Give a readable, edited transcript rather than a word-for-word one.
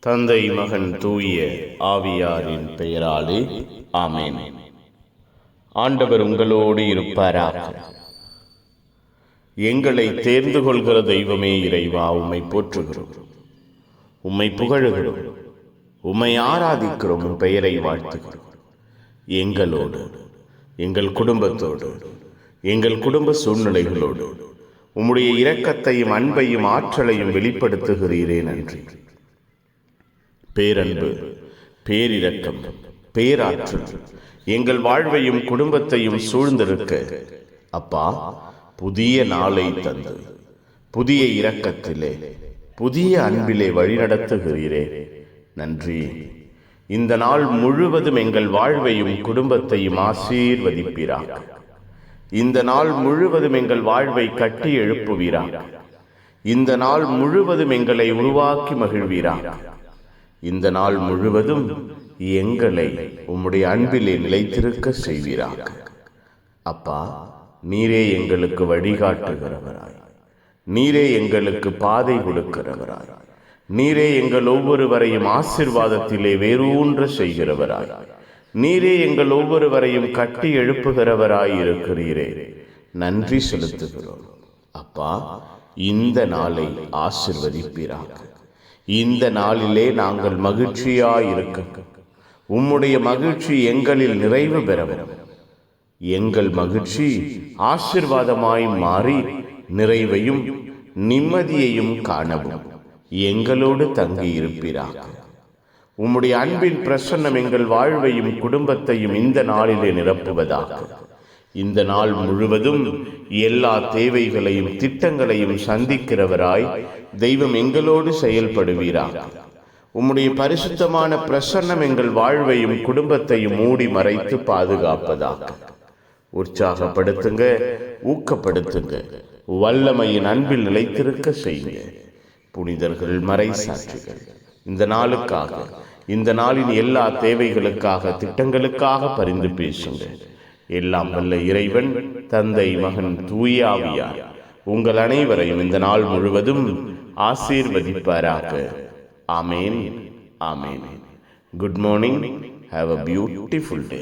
தந்தை மகன் தூய ஆவியாரின் பெயராலே ஆமென். ஆண்டவர் உங்களோடு இருப்பாராக. எங்களை தேர்ந்து கொள்கிற தெய்வமே இறைவா, உம்மை போற்றுகிறோம், உம்மை புகழுகிறோம், உம்மை ஆராதிக்கிறோம், உம் பெயரை வாழ்த்துகிறோம். எங்களோடு, எங்கள் குடும்பத்தோடு, எங்கள் குடும்ப சூழ்நிலைகளோடு உம்முடைய இரக்கத்தையும் அன்பையும் ஆற்றலையும் வெளிப்படுத்துகிறீரே, நன்றி. பேரன்பு, பேரிரக்கம், பேராற்றல் எங்கள் வாழ்வையும் குடும்பத்தையும் சூழ்ந்திருக்க அப்பா, புதிய நாளை தந்து புதிய இரக்கத்திலே புதிய அன்பிலே வழிநடத்துகிறீரே, நன்றி. இந்த நாள் முழுவதும் எங்கள் வாழ்வையும் குடும்பத்தையும் ஆசீர்வதிப்பீராக. இந்த நாள் முழுவதும் எங்கள் வாழ்வை கட்டி எழுப்புவீராக. இந்த நாள் முழுவதும் எங்களை உருவாக்கி மகிழ்வீராக. இந்த நாள் முழுவதும் எங்களை உம்முடைய அன்பிலே நிலைத்திருக்க செய்வீராக. அப்பா, நீரே எங்களுக்கு வழிகாட்டுகிறவராய், நீரே எங்களுக்கு பாதை கொடுக்கிறவராய், நீரே எங்கள் ஒவ்வொருவரையும் ஆசீர்வாதத்திலே வேரூன்ற செய்கிறவராய், நீரே எங்கள் ஒவ்வொருவரையும் கட்டி எழுப்புகிறவராய் இருக்கிறீரே, நன்றி செலுத்துகிறோம். அப்பா, இந்த நாளை ஆசீர்வதிப்பீராக. இந்த நாளிலே நாங்கள் மகிழ்ச்சியாயிருக்க உம்முடைய மகிழ்ச்சி எங்களில் நிறைவு பெறவும், எங்கள் மகிழ்ச்சி ஆசீர்வாதமாய் மாறி நிறைவையும் நிம்மதியையும் காணவும் எங்களோடு தங்கியிருப்பீராக. உம்முடைய அன்பின் பிரசன்னம் எங்கள் வாழ்வையும் குடும்பத்தையும் இந்த நாளிலே நிரப்புவதாக. இந்த நாள் முழுவதும் எல்லா தேவைகளையும் திட்டங்களையும் சந்திக்கிறவராய் தெய்வம் எங்களோடு செயல்படுவீராக. உம்முடைய பரிசுத்தமான பிரசன்னம் எங்கள் வாழ்வையும் குடும்பத்தையும் மூடி மறைத்து பாதுகாப்பதாக. உற்சாகப்படுத்துங்க, ஊக்கப்படுத்துங்க, வல்லமையின் அன்பில் நிலைத்திருக்க செய்யுங்க. புனிதர்கள், மறை சாட்சிகள் இந்த நாளுக்காக, இந்த நாளின் எல்லா தேவைகளுக்காக, திட்டங்களுக்காக பரிந்து பேசுங்க. எல்லாம் வல்ல இறைவன், தந்தை, மகன், தூய ஆவியார் உங்கள் அனைவரையும் இந்த நாள் முழுவதும் ஆசீர்வதிப்பாராக. Amen, amen. Good morning. Have a beautiful day.